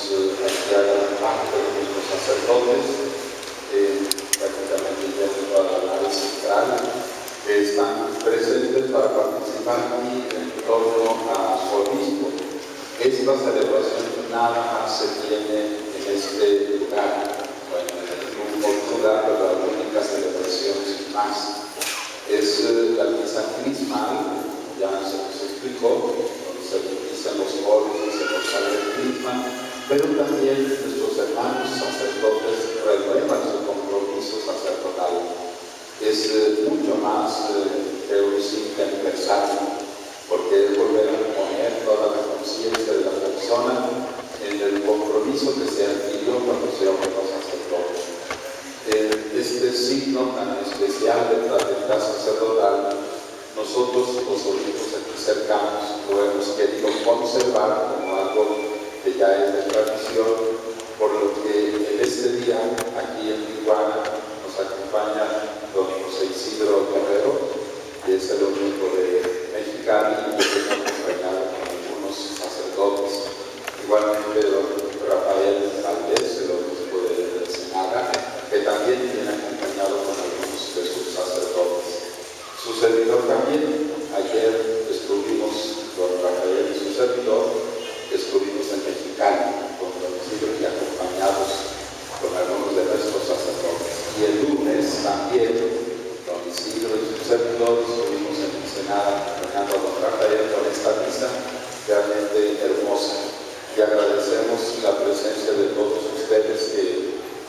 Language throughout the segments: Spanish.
aquí a gran parte de nuestros sacerdotes, prácticamente ya toda la nave central, que están presentes para participar aquí en torno a su obispo. Esta celebración nada más se tiene en este lugar, bueno, en un lugar, pero la única celebración sin más. Es la misa crismal, ya se nos explicó, donde se utilizan los coros y se proclama el crisma, pero también nuestros hermanos sacerdotes renuevan su compromiso sacerdotal. Es mucho más que un simple aniversario, porque es volver a poner toda la conciencia de la persona en el compromiso que se adquirió cuando se ordenó sacerdote. Este signo tan especial de fraternidad sacerdotal, nosotros los obispos aquí cercanos lo hemos querido conservar como algo que ya es de tradición, por lo que en este día aquí en Tijuana nos acompaña don José Isidro Guerrero, que es el obispo de Mexicali, y que está acompañado con algunos sacerdotes. Igualmente don Rafael Valdés, el obispo de Ensenada, que también viene acompañado con algunos de sus sacerdotes. Su servidor también, ayer estuvimos, don Rafael y su servidor, estuvimos en Mexicali con don Isidro y acompañados con algunos de nuestros sacerdotes. Y el lunes también, don Isidro y su servidor estuvimos en Ensenada acompañando a don Rafael con esta misa realmente hermosa. Y agradecemos la presencia de todos ustedes que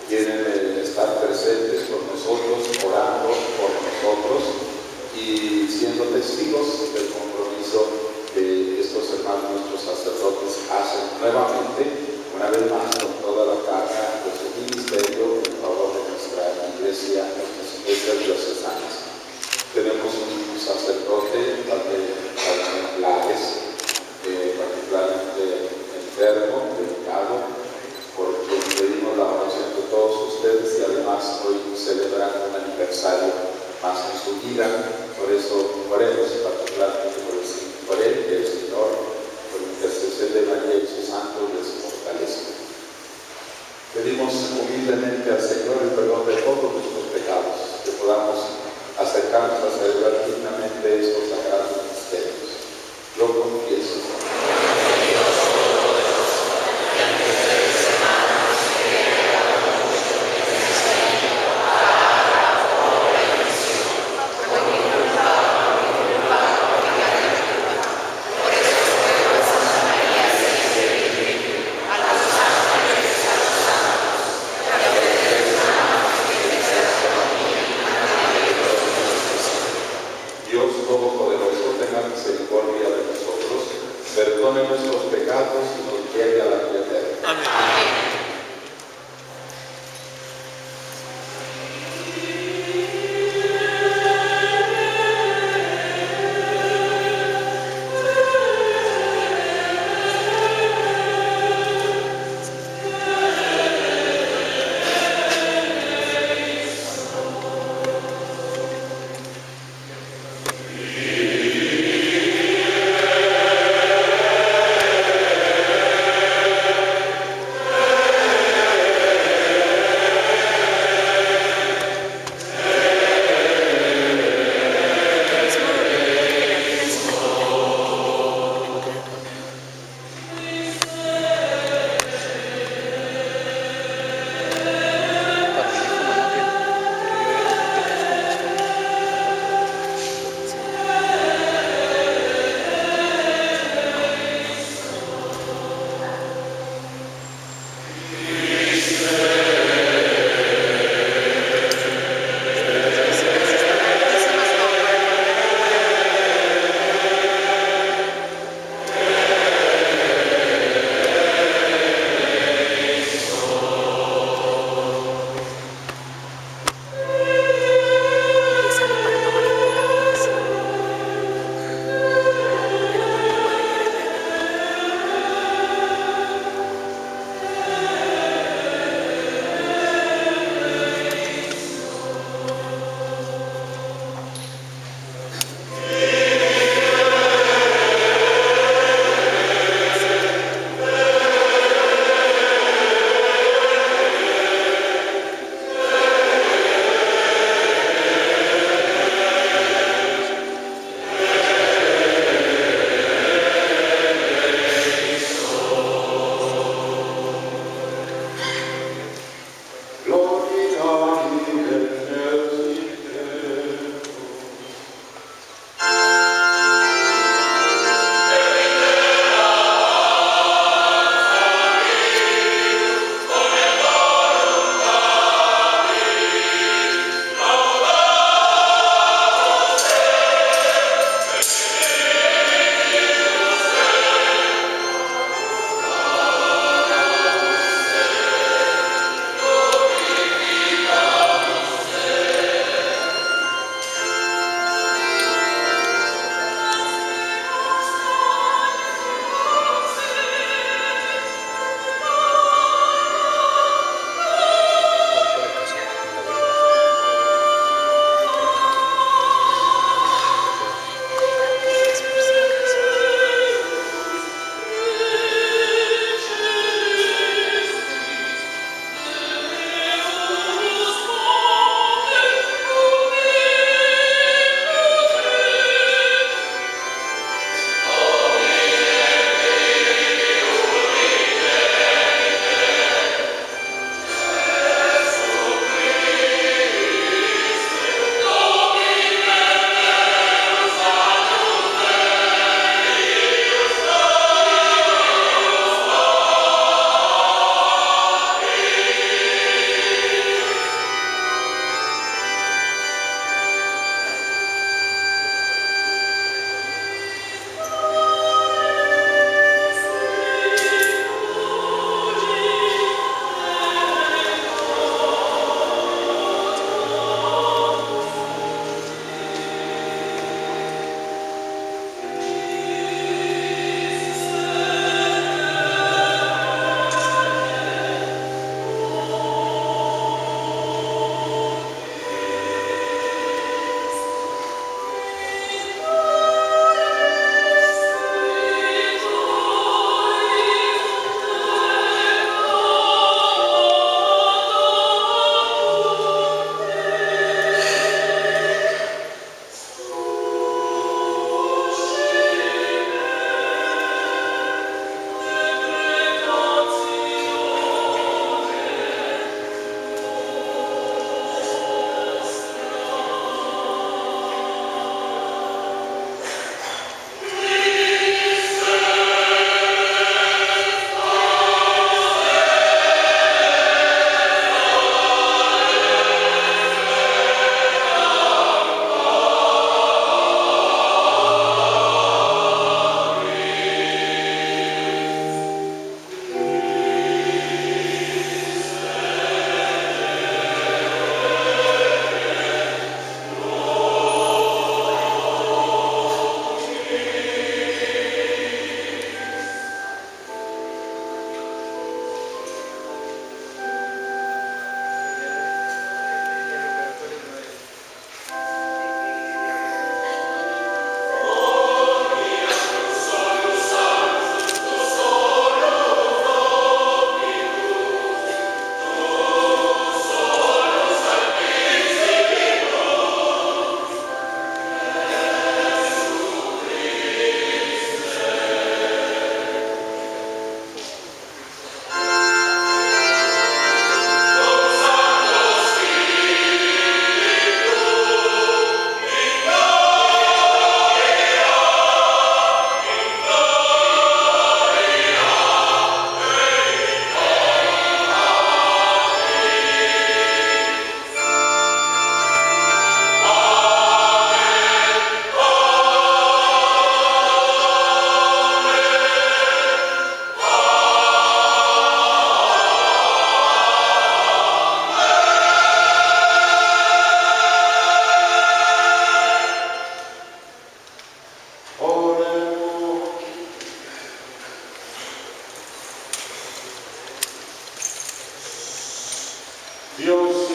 quieren estar presentes con nosotros, orando por nosotros y siendo testigos del compromiso que estos hermanos, nuestros sacerdotes, hacen nuevamente, una vez más, con toda la carga de su ministerio en favor de nuestra iglesia, nuestras iglesias diocesanas. Tenemos un sacerdote, Padre Lares, particularmente enfermo, delicado, por quien pedimos la oración de todos ustedes y además hoy celebrando un aniversario más en su vida. Por eso oremos particularmente por él, que el Señor, por intercesión de María y sus santos, les fortalezca. Pedimos humildemente al Señor el perdón de todos nuestros pecados, que podamos acercarnos a celebrar dignamente estos sagrados misterios. Yo confieso. Perdone nuestros pecados y nos lleve a la vida eterna. Amén.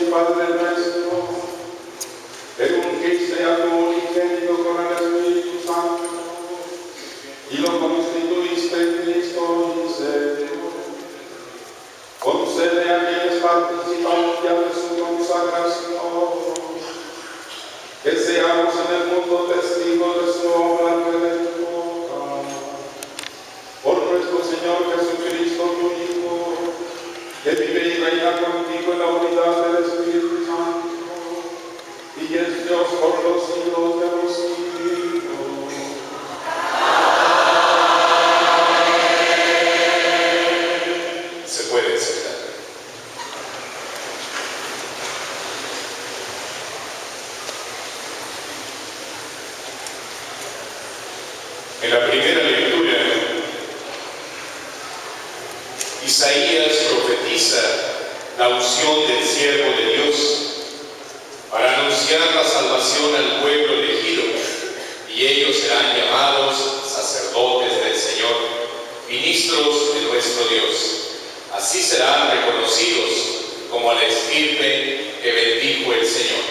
y Padre nuestro, que ungiste a tu unigénito con el Espíritu Santo y lo constituiste en Cristo y Señor. Concede a quienes participan ya de su consagración que seamos en el mundo testigos de su obra redentora. Por nuestro Señor Jesucristo, tu Hijo, que vive y reina contigo en la unidad del Espíritu Santo, y es Dios por los siglos de los siglos. Se puede sentar. En la primera lectura, Isaías profetiza la unción del siervo de Dios para anunciar la salvación al pueblo elegido, y ellos serán llamados sacerdotes del Señor, ministros de nuestro Dios. Así serán reconocidos como a la estirpe que bendijo el Señor.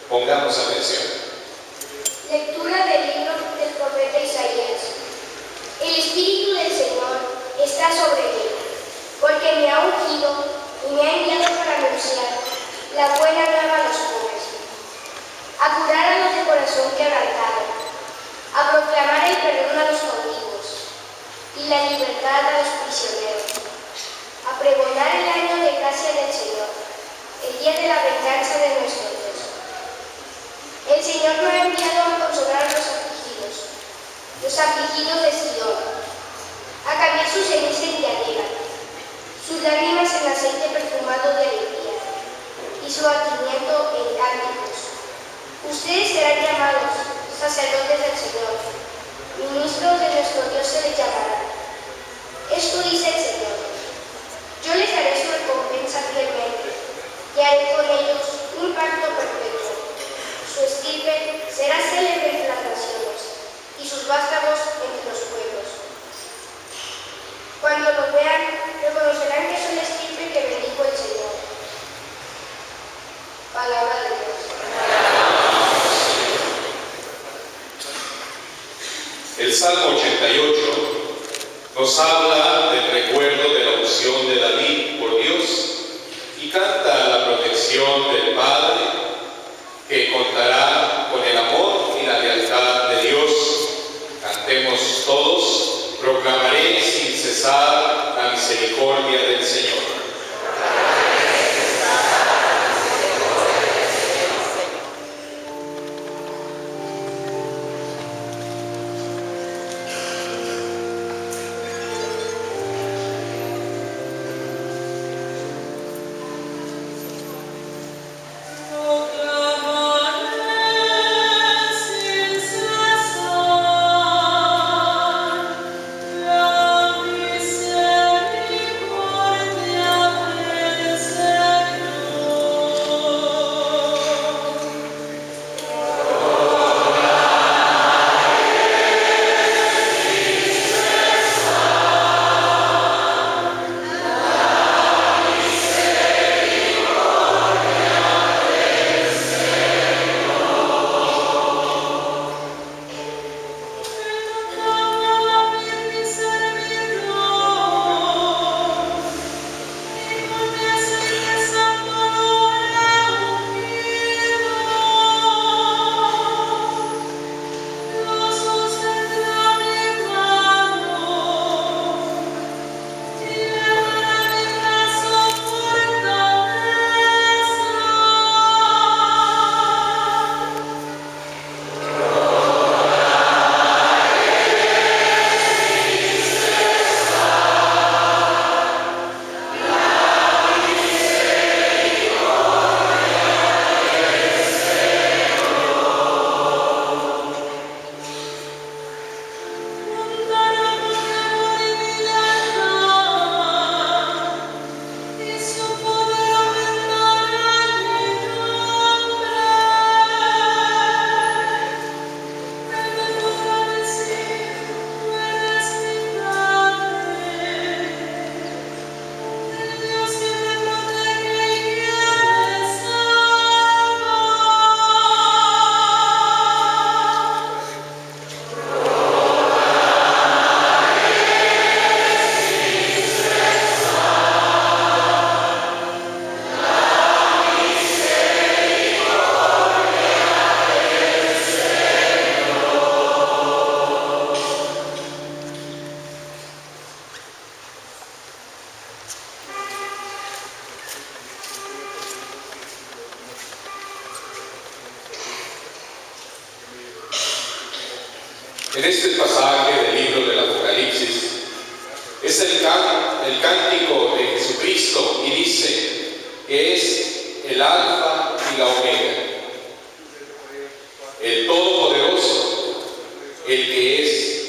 Pongamos atención. Lectura del libro del profeta Isaías. El Espíritu del Señor está sobre mí, porque me ha ungido y me ha enviado para anunciar la buena nueva a los pobres, a curar a los de corazón quebrantado, a proclamar el perdón a los cautivos y la libertad a los prisioneros, a pregonar el año de gracia del Señor, el día de la venganza de nuestro Dios. El Señor nos ha enviado a consolar a los afligidos de Sion, a cambiar su ceniza en diadema, sus lágrimas en aceite perfumado de alegría, y su abatimiento en cánticos. Ustedes serán llamados sacerdotes del Señor, ministros de nuestro Dios se les llamará. Esto dice el Señor: yo les daré su recompensa fielmente, y haré con ellos un pacto perpetuo. Su estirpe será célebre entre las naciones, y sus vástagos entre los pueblos. Cuando los vean, reconocerán que soy la estirpe que bendijo el Señor. Palabra de Dios. El Salmo 88 nos habla del recuerdo de la unción de David por Dios y canta la protección del Padre, que contará con el amor y la lealtad de Dios. Cantemos todos: proclamaré sin cesar la misericordia del Señor. Misericordia En este pasaje del libro del Apocalipsis es el cántico de Jesucristo y dice que es el Alfa y la Omega, el Todopoderoso, el que es,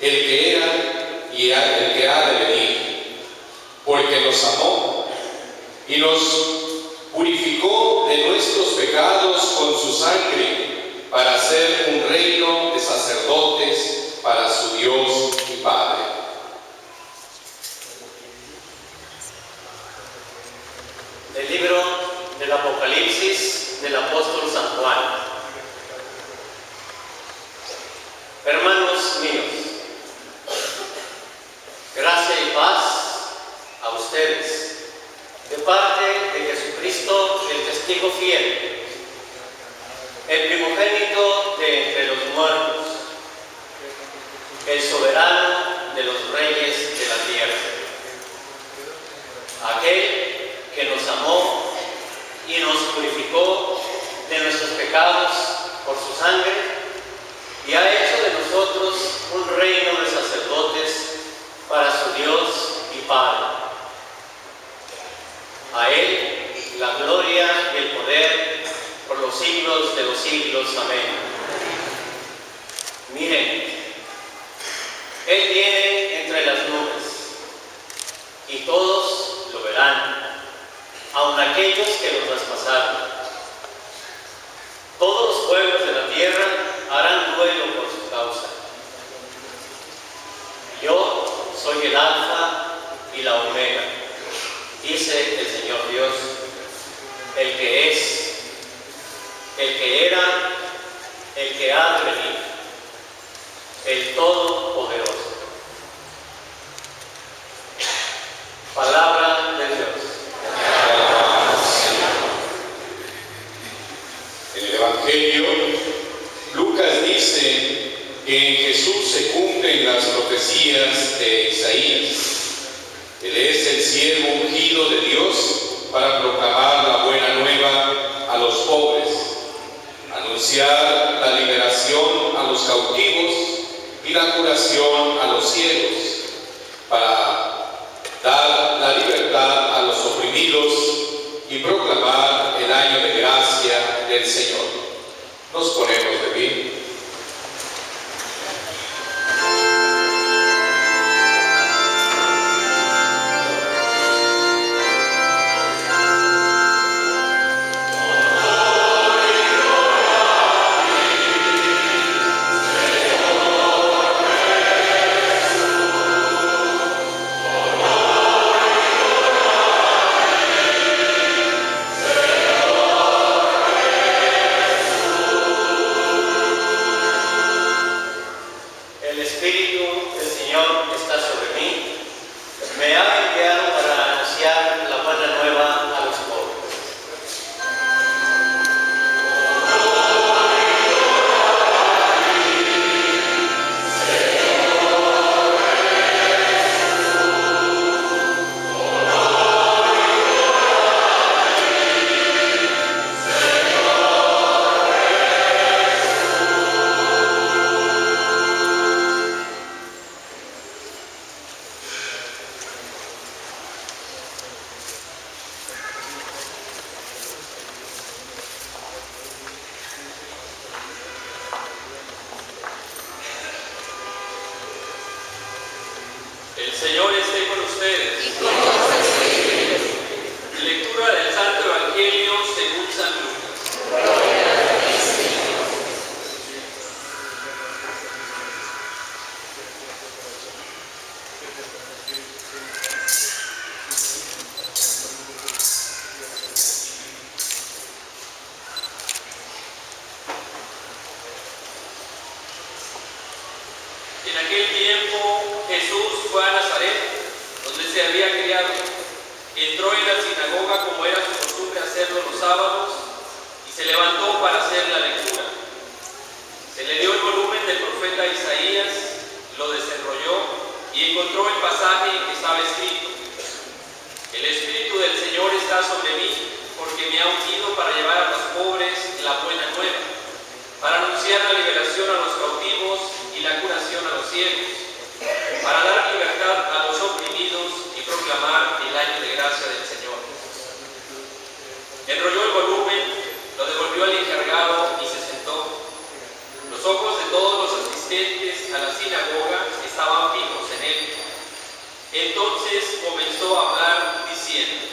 el que era y el que ha de venir, porque nos amó y nos purificó de nuestros pecados con su sangre para hacer un reino de sacerdotes para su Dios y Padre. El libro del Apocalipsis del apóstol San Juan. Hermanos míos, gracia y paz a ustedes, de parte de Jesucristo, el testigo fiel, el primogénito de entre los muertos, el soberano de los reyes de la tierra, aquel que nos amó y nos purificó de nuestros pecados por su sangre y ha hecho de nosotros un reino de sacerdotes para su Dios y Padre. A Él la gloria y el poder por los siglos de los siglos. Amén. Miren, Él viene entre las nubes y todos lo verán, aun aquellos que lo traspasaron. Todos los pueblos de la tierra harán duelo por su causa. Yo soy el Alfa y la Omega, dice el Señor Dios, el que es, el que era, el que ha de venir, el Todopoderoso. Palabra de Dios. En el Evangelio, Lucas dice que en Jesús se cumplen las profecías de Isaías. Él es el siervo ungido de Dios para proclamar la buena nueva a los pobres, anunciar la liberación a los cautivos y la curación a los ciegos, para dar la libertad a los oprimidos y proclamar el año de gracia del Señor. Nos ponemos de pie. El Señor esté con ustedes. Lectura del Santo Evangelio según San Lucas. En aquel tiempo Jesús fue a Nazaret, donde se había criado. Entró en la sinagoga como era su costumbre hacerlo los sábados y se levantó para hacer la lectura. Se le dio el volumen del profeta Isaías, lo desenrolló y encontró el pasaje en que estaba escrito: El Espíritu del Señor está sobre mí, porque me ha ungido para llevar a los pobres la buena nueva, para anunciar la liberación a los cautivos y la curación a los ciegos, para dar libertad a los oprimidos y proclamar el año de gracia del Señor. Enrolló el volumen, lo devolvió al encargado y se sentó. Los ojos de todos los asistentes a la sinagoga estaban fijos en él. Entonces comenzó a hablar diciendo: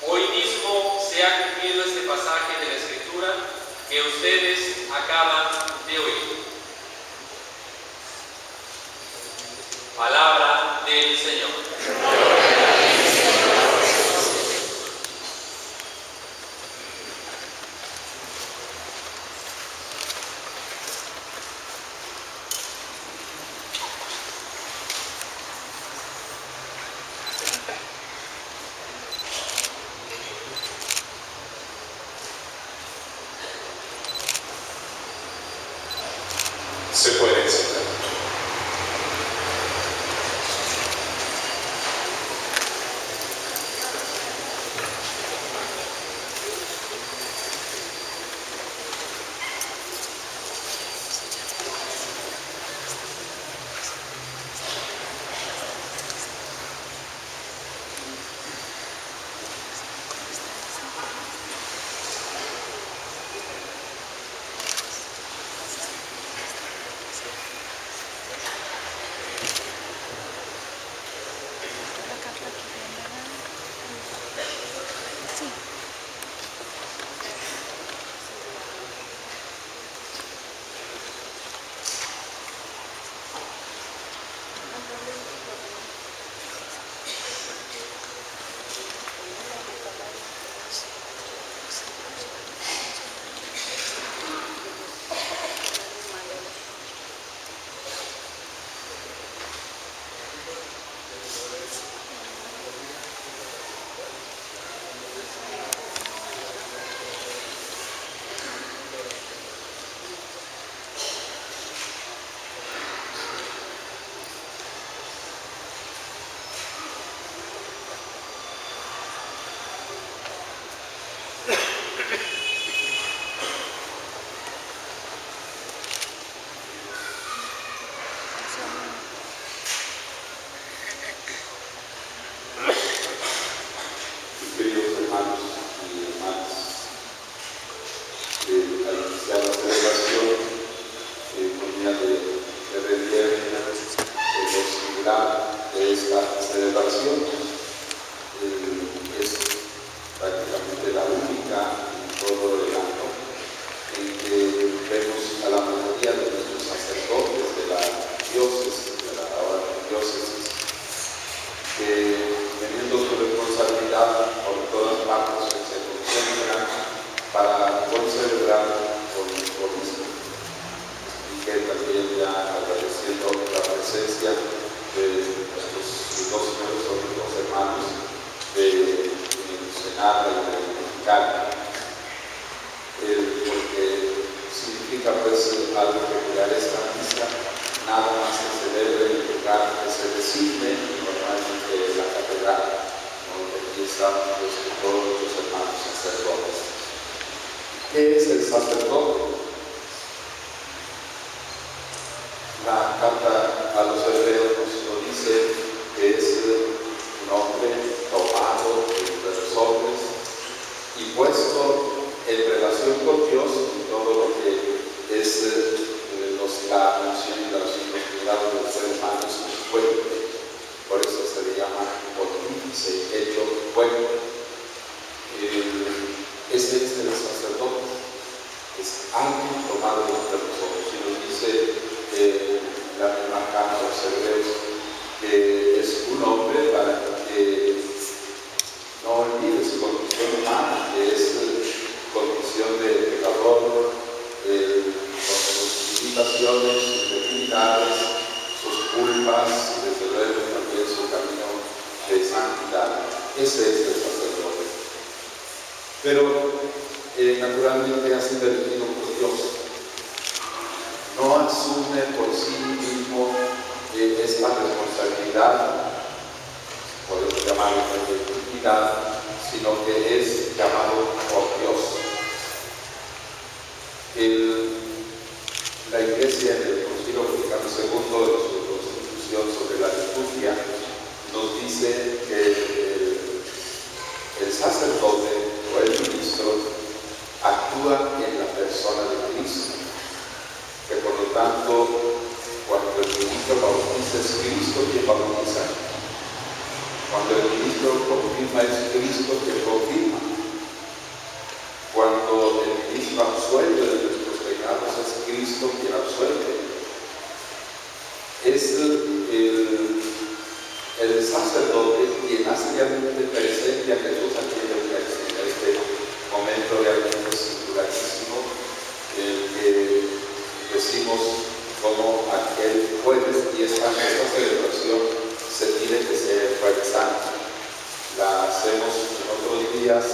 hoy mismo se ha cumplido este pasaje de la Escritura que ustedes acaban de oír. Palabra del Señor. Se puede sentar. De esta celebración es prácticamente la única en todo el año en que vemos a la mayoría de nuestros sacerdotes de la diócesis, de la ahora diócesis, que teniendo su responsabilidad por todas partes que se concentran para poder celebrar con el mismo. Y que también ya agradeciendo la presencia de nuestros dos señores hermanos de Ensenada y de Mexicali, porque significa pues al regular esta misa nada más se celebre en el lugar que se designe, normalmente la catedral, donde aquí estamos pues, todos los hermanos sacerdotes. ¿Qué es el sacerdote? La carta a los hebreos nos dice que es un hombre tomado entre los hombres y puesto en relación con Dios y todo lo que es la función y la responsabilidad de los seres humanos y su pueblo. Por eso se le llama pontífice, hecho pueblo. Ese es el sacerdote, es alguien tomado entre los hombres. Y nos dice la misma carta a los hebreos que es un hombre para que no olvide su condición humana, que es condición de pecador, con sus limitaciones, sus debilidades, sus culpas, y desde luego también su camino de santidad. Ese es el sacerdote. Pero naturalmente ha sido elegido por Dios. No asume por sí mismo esta responsabilidad, podemos llamarlo dignidad, sino que es llamado por Dios. La Iglesia en el Concilio Biblia nos dice que el sacerdote o el ministro actúa en la persona de Cristo, que por lo tanto, cuando el ministro bautiza es Cristo quien bautiza, cuando el ministro confirma es Cristo quien confirma, cuando el ministro absuelve de nuestros pecados es Cristo quien absuelve. Es el sacerdote quien hace realmente presente a Jesús aquí en este momento realmente singularísimo, el que decimos como aquel jueves, y esta celebración se tiene que ser Jueves Santo. La hacemos en otros días,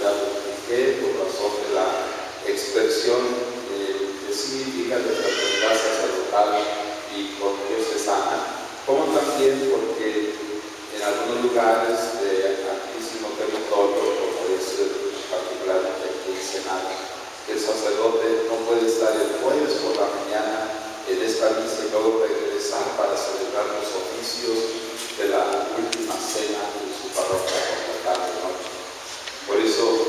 ya lo expliqué, por razón de la expresión que significa de fraternidad sacerdotal y con diocesana, como también porque en algunos lugares de amplísimo territorio, como es particularmente aquí en Senado, el sacerdote no puede estar el jueves por la mañana en esta misa y luego regresar para celebrar los oficios de la última cena en su parroquia por la tarde-noche. Por eso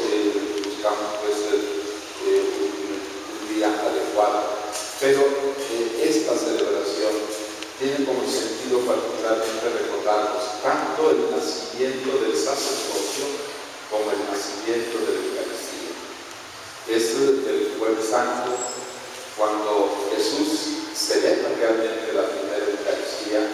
buscamos pues, un día adecuado. Pero esta celebración tiene como sentido particularmente recordarnos tanto el nacimiento del sacerdocio como el nacimiento de la Eucaristía. Es el Jueves Santo cuando Jesús celebra realmente la primera Eucaristía,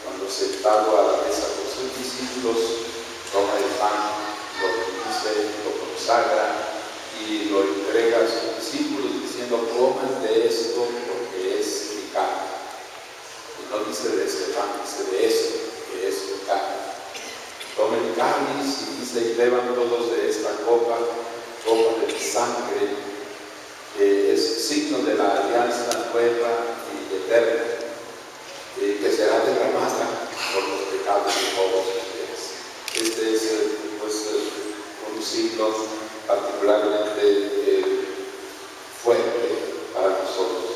cuando sentado a la mesa con sus discípulos toma el pan, lo bendice, lo consagra y lo entrega a sus discípulos diciendo: coman de esto porque es mi carne. Y no dice de este pan, dice de esto que es mi carne. Tomen el cáliz y dice: y beban todos de esta copa de mi sangre, que es signo de la alianza nueva y eterna, que será derramada por los pecados de todos ustedes. Este es un signo particularmente fuerte para nosotros.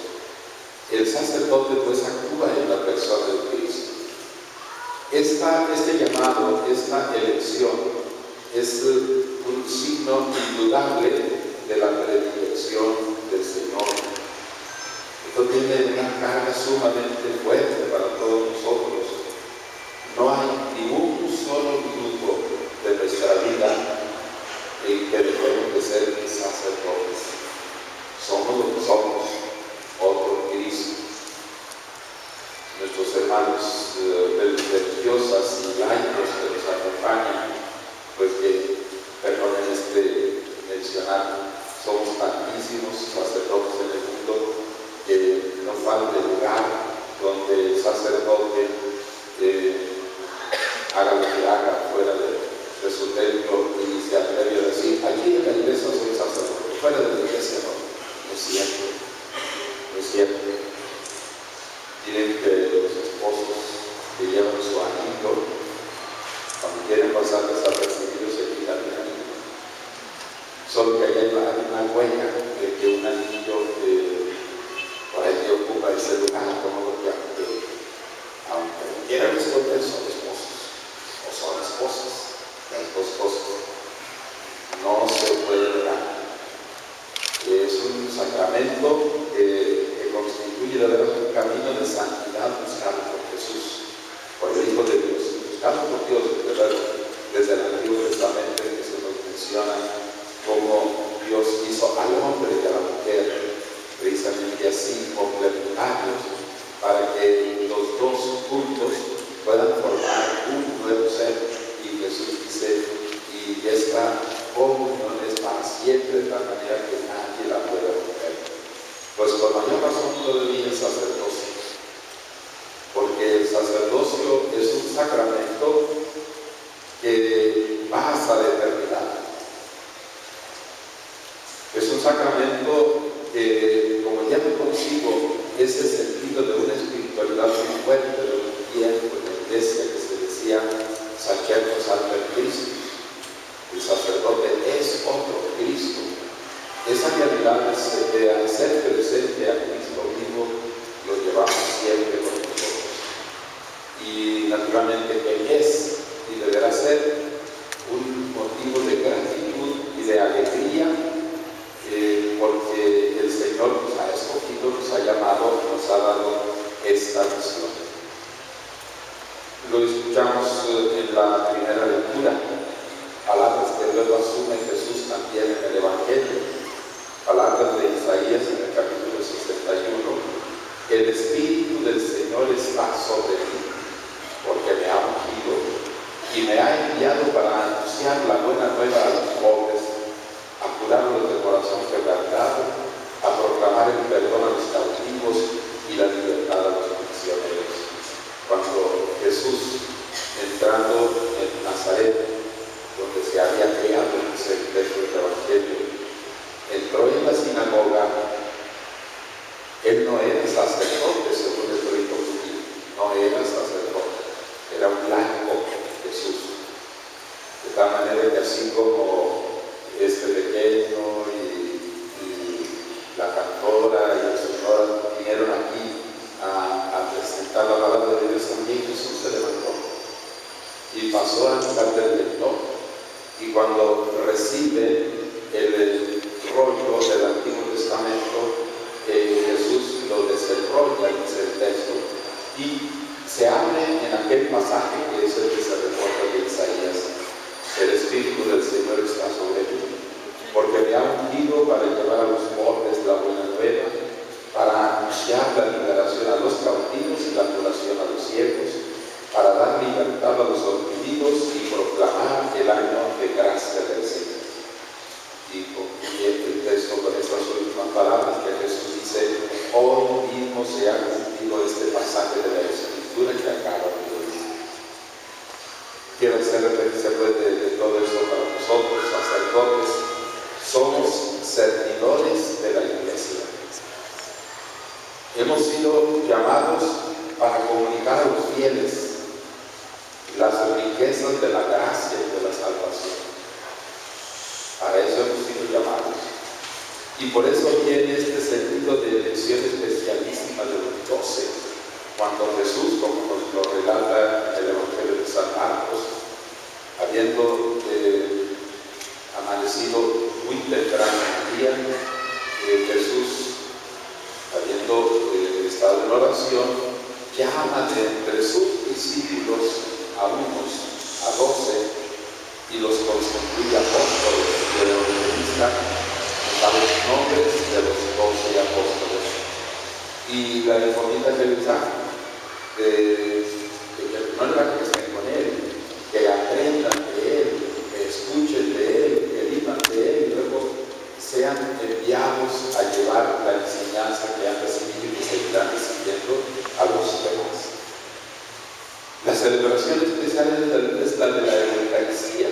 El sacerdote pues actúa en la persona de Cristo. Este llamado, esta elección es un signo indudable de la predilección del Señor. Esto tiene una carga sumamente fuerte para todos nosotros. No hay ni un solo minuto de nuestra vida en que debemos de ser sacerdotes. Somos lo que somos, otro Cristo. Nuestros hermanos religiosas y laicos que nos acompañan, pues que, perdonen mencionar, somos tantísimos sacerdotes en el mundo que no falta el lugar donde el sacerdote haga lo que haga fuera de su templo y se atreve a decir: aquí en la iglesia soy sacerdote, fuera de la iglesia no. No es cierto, no es cierto. Tienen que los esposos que llevan su anillo, cuando quieren pasar desapercibidos, se quitan el anillo. Solo que hay una huella de que un anillo por ahí que ocupa ese lugar, como porque aunque quieran esconder, son esposos o son esposas, las dos cosas. No se puede negar. Es un sacramento que constituye de verdad un camino de santidad buscado por Jesús, por el Hijo de Dios, buscado por Dios, desde el Antiguo Testamento, que se nos menciona cómo Dios hizo al hombre y a la mujer precisamente así, complementarios, para que los dos juntos puedan formar un nuevo ser. Y Jesús dice: y esta comunión es para siempre, de tal manera que nadie la pueda romper. Pues con mayor razón todavía el sacerdocio, porque el sacerdocio es un sacramento que va hasta la eternidad. Es un sacramento que, como ya me consigo ese sentido de una espiritualidad muy fuerte, de un tiempo en la iglesia que se decía sacerdotes al Cristo. El sacerdote es otro Cristo. Esa realidad de hacer presente a Cristo vivo lo llevamos siempre con nosotros. Y naturalmente naturalmente que es y deberá ser un motivo de gratitud y de alegría, porque el Señor nos ha escogido, nos ha llamado, nos ha dado esta misión. Lo escuchamos en la primera lectura, palabras que luego asume Jesús también en el Evangelio, palabras de Isaías en el capítulo 61. El Espíritu del Señor está sobre mí, porque me ha ungido y me ha enviado para anunciar la buena nueva a los pobres, a curar a los de corazón quebrantado, a proclamar el perdón a los cautivos y la libertad a los prisioneros. Cuando Jesús, entrando en Nazaret, donde se había creado ese texto del Evangelio, entró en la sinagoga. Él no era sacerdote según el rito judío, no era sacerdote, era un laico Jesús. De tal manera que así como este pequeño y la cantora y el Señor vinieron aquí a presentar la palabra de Dios, también Jesús se levantó y pasó al lugar del lector, y cuando recibe el rollo del Antiguo Testamento, Jesús lo desenrolla, dice el texto, y se abre en aquel pasaje que es el que se reporta de Isaías: el Espíritu del Señor está sobre mí, porque me ha ungido para llevar a los pobres la buena nueva, para anunciar la liberación a los cautivos y la curación a los ciegos, para dar libertad a los oprimidos y proclamar el año de gracia del Señor. Y concluye el texto con estas últimas palabras que Jesús dice: hoy mismo se ha cumplido este pasaje de la Escritura que acabo de leer. Quiero hacer referencia de todo esto para nosotros, sacerdotes. Somos servidores de la Iglesia. Hemos sido llamados para comunicar a los fieles las riquezas de la gracia y de la salvación. Para eso hemos sido llamados. Y por eso viene este sentido de elección especialísima de los 12, cuando Jesús, como nos lo relata en el Evangelio de San Marcos, habiendo amanecido muy temprano el día, Jesús, habiendo estado en oración, llama de entre sus discípulos a unos, a 12, y los constituye apóstoles, y de evangelista a los nombres de los 12 apóstoles. Y la encomienda que les da, que no le van a que estén con él, que aprendan de él, que escuchen de él, que vivan de él, y luego sean enviados a llevar la enseñanza que han recibido y que seguirán recibiendo a los demás. La celebración especial es la de la Eucaristía,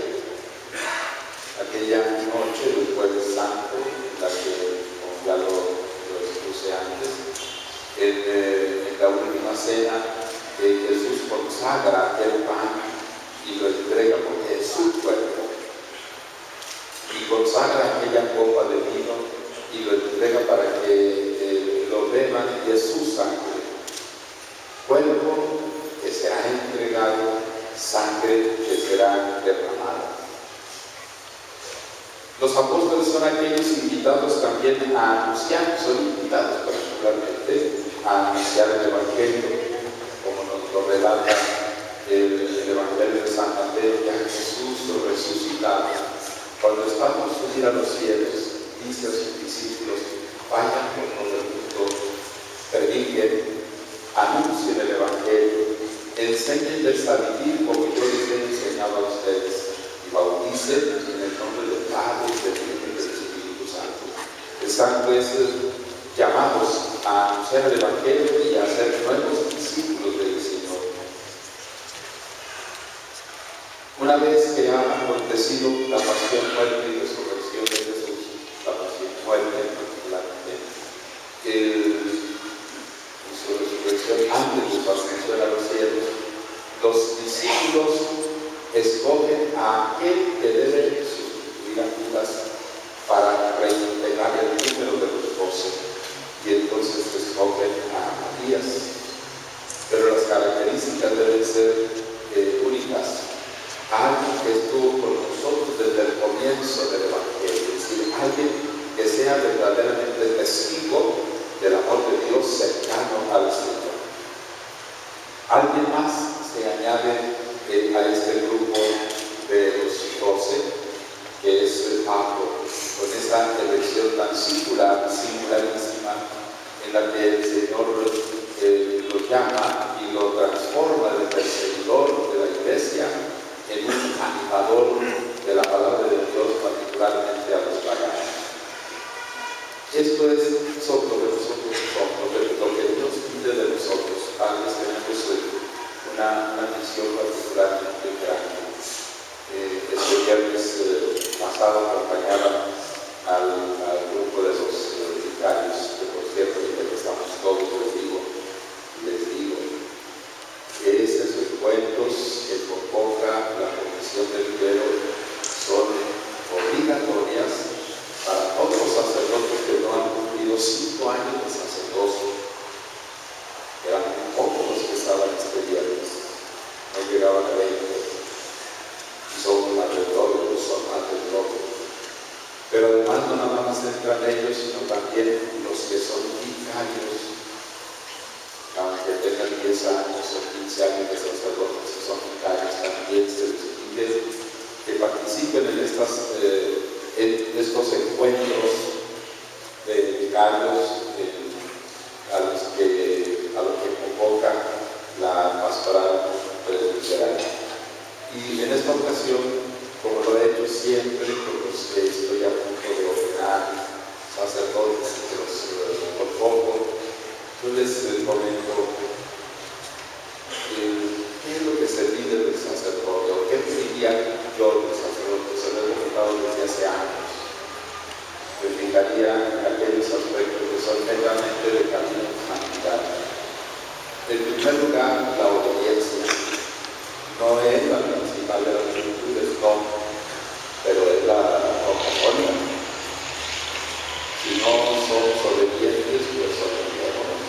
aquella noche del Jueves Santo, en la que, como ya lo expuse antes, en la última cena, Jesús consagra el pan y lo entrega porque es su cuerpo, y consagra aquella copa de vino y lo entrega para que lo beban, y es su sangre, cuerpo que será entregado, sangre que será derramada. Los apóstoles son aquellos invitados también a anunciar, son invitados particularmente a anunciar el Evangelio, como nos lo relata el Evangelio de San Mateo. Ya Jesús resucitado, cuando está por subir a los cielos, dice a sus discípulos: vayan por todo el mundo, prediquen, anuncien el Evangelio, enséñenles a vivir como yo les he enseñado a ustedes, y bauticen en el nombre del Padre, del Hijo y del Espíritu Santo. Están pues llamados a anunciar el Evangelio y a ser nuevos discípulos del Señor. Una vez que ha acontecido la pasión, muerte y resurrección de Jesús, la pasión, muerte particularmente, su resurrección antes de su ascensión a los cielos, los discípulos escogen a aquel que debe sustituir a Judas para reintegrar el número de los 12, y entonces escogen a Matías. Pero las características deben ser alguien que estuvo con nosotros desde el comienzo del Evangelio, es decir, alguien que sea verdaderamente testigo del amor de Dios cercano al Señor. Alguien más se añade a este grupo de los 12, que es Pablo, con esta elección tan singularísima, en la que el Señor lo llama y lo transforma de perseguidor de la iglesia en un animador de la palabra de Dios, particularmente a los paganos. Esto es sobre lo que nosotros somos, lo que Dios pide de nosotros. A veces tenemos una misión particularmente grande. Este viernes pasado acompañaba al grupo de los vicarios, que por cierto, ya que estamos todos, les digo que esos encuentros que convoca la Comisión del Clero son obligatorias para todos los sacerdotes que no han cumplido 5 años de sacerdocio. Eran muy pocos los que estaban este viernes, no llegaban a 20, y son alrededor, son más del doble. Pero además no nada más entran ellos, sino también los que son vicarios, aunque tengan 10 años o 15 años de sacerdotes, que son vicarios, también se les pide que participen en estos encuentros de vicarios a los que convoca la pastoral presbiterana. Y en esta ocasión, como lo he hecho siempre con los que estoy a punto de ordenar sacerdotes que los convoco, yo les comento qué es lo que se pide del sacerdote, o qué pediría yo del sacerdote. Se lo he comentado desde hace años. Me fijaría en aquellos aspectos que son netamente de camino de santidad. En primer lugar, la obediencia. No es la principal de las virtudes, no, pero es la común. Si no somos obedientes, pues obedecemos.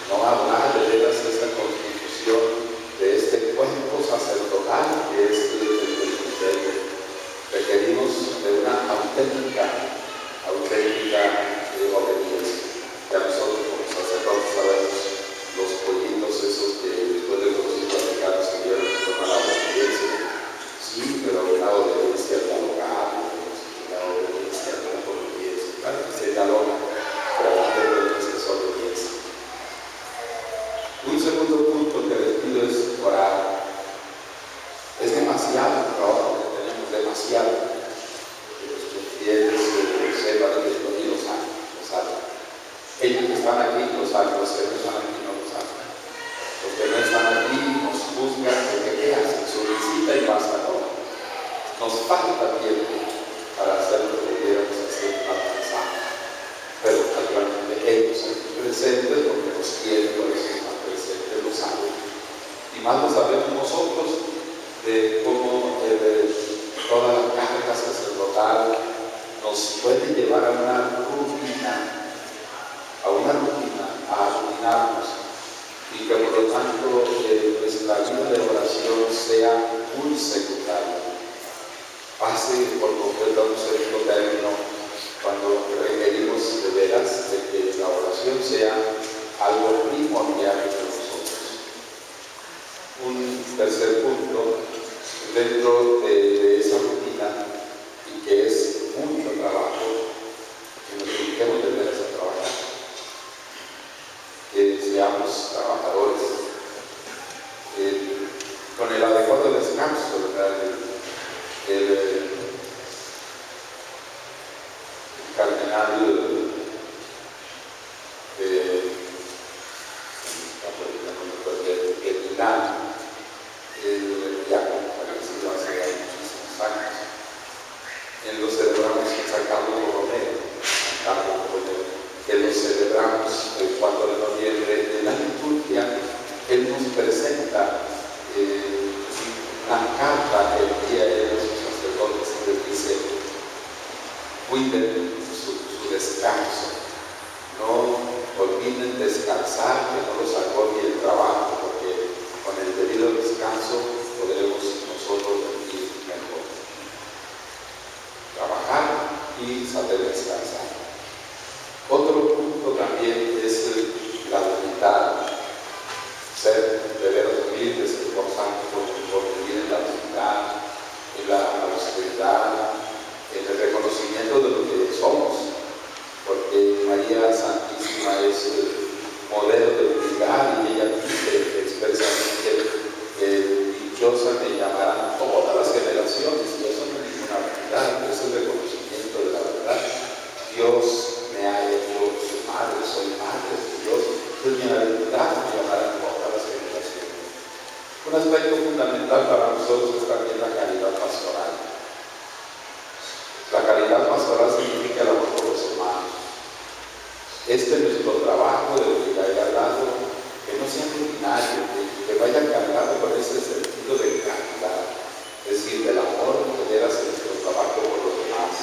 No habrá de veras esa constitución de este cuerpo sacerdotal que es el ministerio. Requerimos de una auténtica obediencia. Ya nosotros como sacerdotes sabemos los pollitos esos que después de los mexicanos que vieron que toman la obediencia. Sí, pero una obediencia dialogada, una obediencia de la obediencia. Claro que se dialoga, pero la obediencia es obediencia. Un segundo punto que les pido es orar. Es demasiado trabajo que tenemos, demasiado. Nuestros fieles sepan que Dios los sabe. Ellos que están aquí lo saben, los que no están aquí no lo saben. Los que no están aquí nos juzgan porque ¿qué hacen? Su visita y basta, ¿no? Nos falta tiempo para hacer lo que pudiéramos hacer para pensar. Pero naturalmente ellos aquí presentes, porque nos quieren, por eso están presentes, lo saben. Y más lo sabemos nosotros de cómo toda la carga sacerdotal nos puede llevar a una rutina, a arruinarnos, y que por lo tanto nuestra vida de oración sea muy secundaria. Pase por completo un segundo término cuando requerimos de veras de que la oración sea algo primordial de nosotros. Un tercer punto dentro de esa rutina, y que es mucho trabajo, que nos dediquemos de veras a trabajar, que seamos trabajadores con el adecuado descanso, ¿verdad? El cardenal Milán, el diácono fallecido hace muchísimos años, lo celebramos en San Carlos Borromeo, que lo celebramos el 4 de noviembre. En la liturgia, él nos presenta una carta que envía a sus sacerdotes y les dice: cuiden su descanso, no olviden descansar, que no los agobie el trabajo, porque con el debido descanso podremos ser de veras humildes, esforzarnos por vivir en la humildad, en la austeridad, en el reconocimiento de lo que somos, porque María Santísima es el modelo de humildad y ella dice expresamente dichosa me llamarán todas las generaciones, y eso no es ninguna verdad, es el reconocimiento de la verdad. Dios me ha hecho su madre, soy madre de Dios, entonces mi verdad me llamarán todas las generaciones. Un aspecto fundamental para nosotros es también la caridad pastoral. La caridad pastoral significa el amor por los humanos. Este es nuestro trabajo de lo que ya he hablado, que no sea rutinario, que vaya cargado con ese sentido de caridad, es decir, del amor que veras en nuestro trabajo por los demás.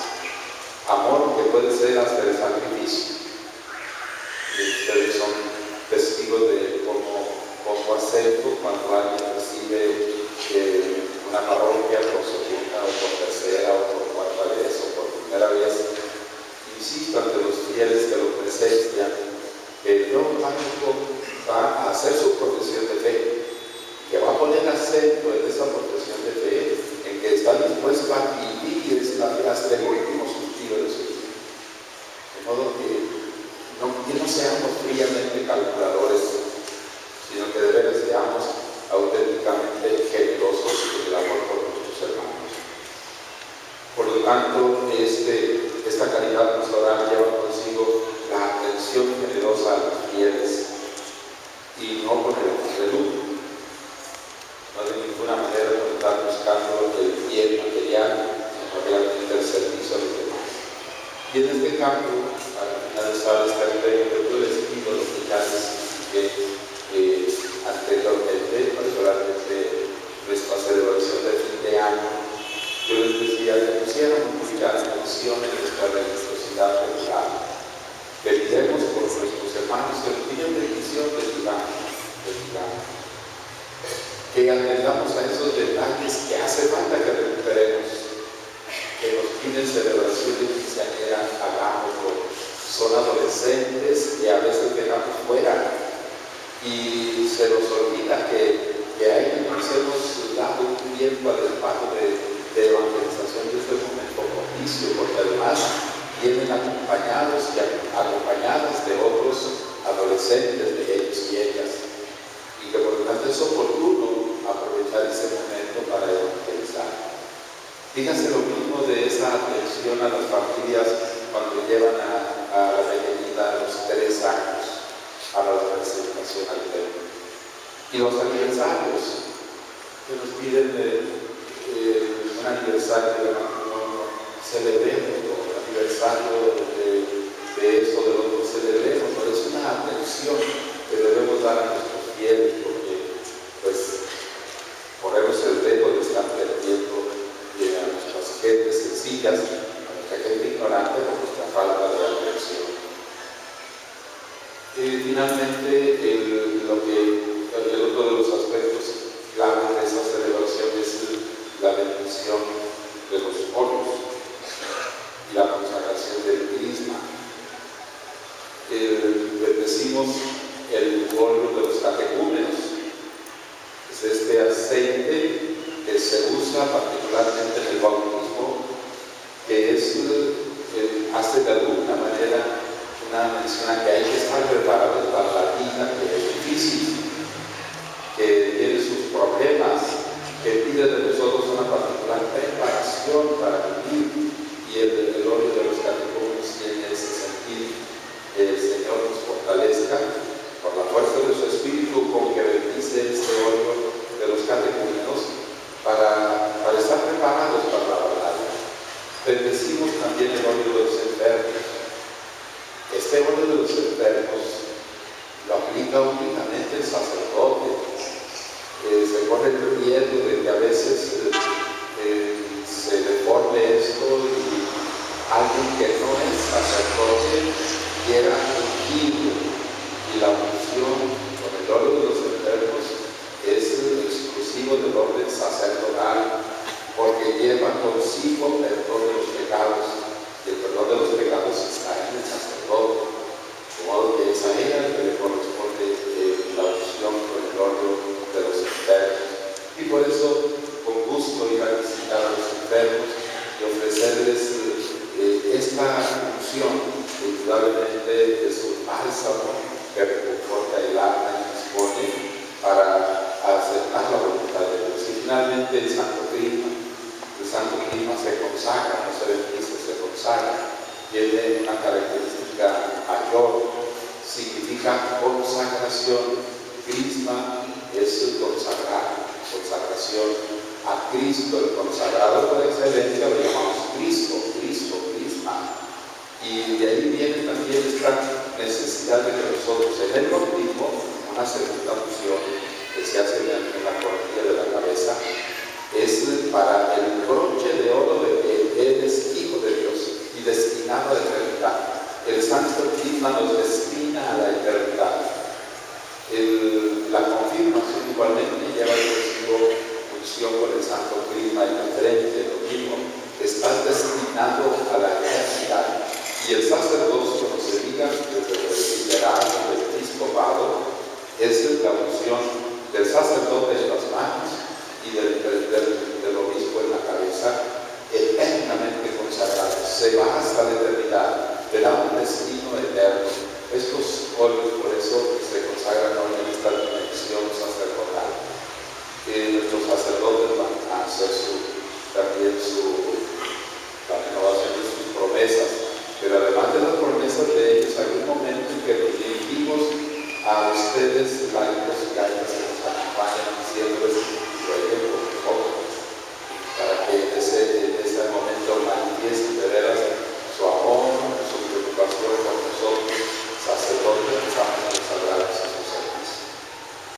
Amor que puede ser hasta el sacrificio. Y ustedes son testigos de cómo acepto cuando alguien recibe una parroquia por segunda o por tercera o por cuarta vez o por primera vez. Insisto ante los fieles que lo presencian, que no va a hacer su profesión de fe, que va a poner acento en esa profesión de fe, en que está dispuesto a vivir hasta el último suspiro de su vida. De modo que no seamos fríamente calculadores, sino que de veras seamos auténticamente generosos en el amor por nuestros hermanos. Por lo tanto, esta caridad pastoral lleva consigo la atención generosa a los fieles y no con el reluto, no de ninguna manera por estar buscando el bien material, sino realmente el servicio a los demás. Y en este campo, al finalizar este arreglo, yo les pido lo que ya les expliqué anteriormente, particularmente nuestra celebración de fin de año. Yo les decía que pusiéramos mucha atención en nuestra religiosidad regular, que pidamos por nuestros hermanos que nos piden bendición de digamos, que atendamos a esos detalles que hace falta que recuperemos, que nos piden celebración de quinceañera, hagámoslo. Son adolescentes y a veces quedamos fuera y se nos olvida que a ellos nos hemos dado un tiempo al espacio de evangelización de este momento propicio, porque además vienen acompañados y acompañadas de otros adolescentes de ellos y ellas, y que por lo tanto es oportuno aprovechar ese momento para evangelizar. Díganse lo mismo de esa atención a las familias cuando llevan a la pequeñita a los 3 años a la presentación al templo. Y los aniversarios que nos piden un aniversario de matrimonio, celebremos el aniversario de esto, de lo que celebremos, pero es una atención que debemos dar a nuestros fieles, porque pues corremos el riesgo de estar perdiendo a nuestras gentes sencillas, a nuestra gente ignorante por nuestra falta de atención. Finalmente, el otro de los aspectos clave de esa celebración es la bendición de los óleos y la consagración del crisma. Bendecimos el óleo de los catecúmenos, es este aceite que se usa particularmente en el bautismo, que hace de alguna manera una mención a que hay que estar preparados para la vida, que es difícil, que tiene sus problemas, que pide de nosotros una particular preparación para vivir, y el óleo de los catecúmenos tiene ese sentido. El Señor nos fortalezca por la fuerza de su Espíritu con que bendice este óleo de los catecúmenos para estar preparados para la batalla. Bendecimos también el óleo de los enfermos. Este óleo de los enfermos lo aplica únicamente el sacerdote. Se corre el riesgo de que a veces se deforme esto y alguien que no es sacerdote quiera ungir, y la unción con el óleo de los enfermos es exclusivo del orden sacerdotal, porque lleva consigo perdón de los pecados, y el perdón de los pecados está en el sacerdote, de modo que es a ella que le corresponde la unción con el óleo por eso con gusto ir a visitar a los enfermos y ofrecerles esta unción, indudablemente es un bálsamo que reconforta el alma y dispone para aceptar la voluntad de Dios. Y finalmente el Santo Crisma se consagra, no se bendice, se consagra, tiene una característica mayor, significa consagración. Crisma es consagrar, consagración a Cristo, el consagrado por excelencia lo llamamos Cristo, Crisma. Y de ahí viene también esta necesidad de que nosotros en el bautismo, una segunda unción que se hace en la coronilla de la cabeza, es para el broche de oro de que eres hijo de Dios y destinado a la eternidad. El Santo Crisma nos destina a la eternidad. La confirmación igualmente lleva el recibo unción con el Santo Crisma y la frente, lo mismo. Estás destinado a la eternidad. Y el sacerdocio, como se diga, desde el liderazgo del episcopado, es la unción del sacerdote en las manos y del obispo en la cabeza, eternamente consagrado. Se va hasta la eternidad, verá un destino eterno. Estos óleos, por eso se consagran hoy en esta dimensión sacerdotal. Nuestros sacerdotes van a hacer también la renovación de sus promesas, pero además de las promesas de ellos, hay un momento en que los dirigimos a ustedes, laicos,